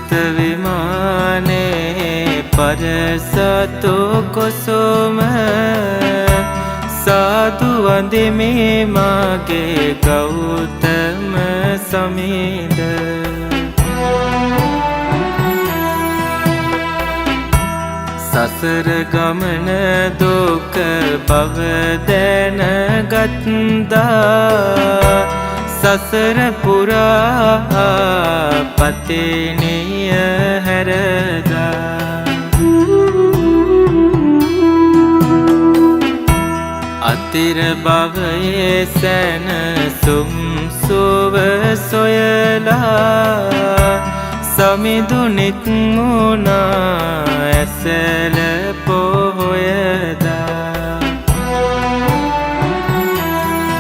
පුස්ත විමානේ පරසතු කොසොම සාදු වඳිමේ මාගේ ගෞතම සමීද සසර ගමන දුක බව දැනගත්තා සසර පුරා පතිනිය හැරදා අතිර භවයේ සැනසුම් සුව සොයලා සමිඳු නිත්මුණා ඇසල පෝ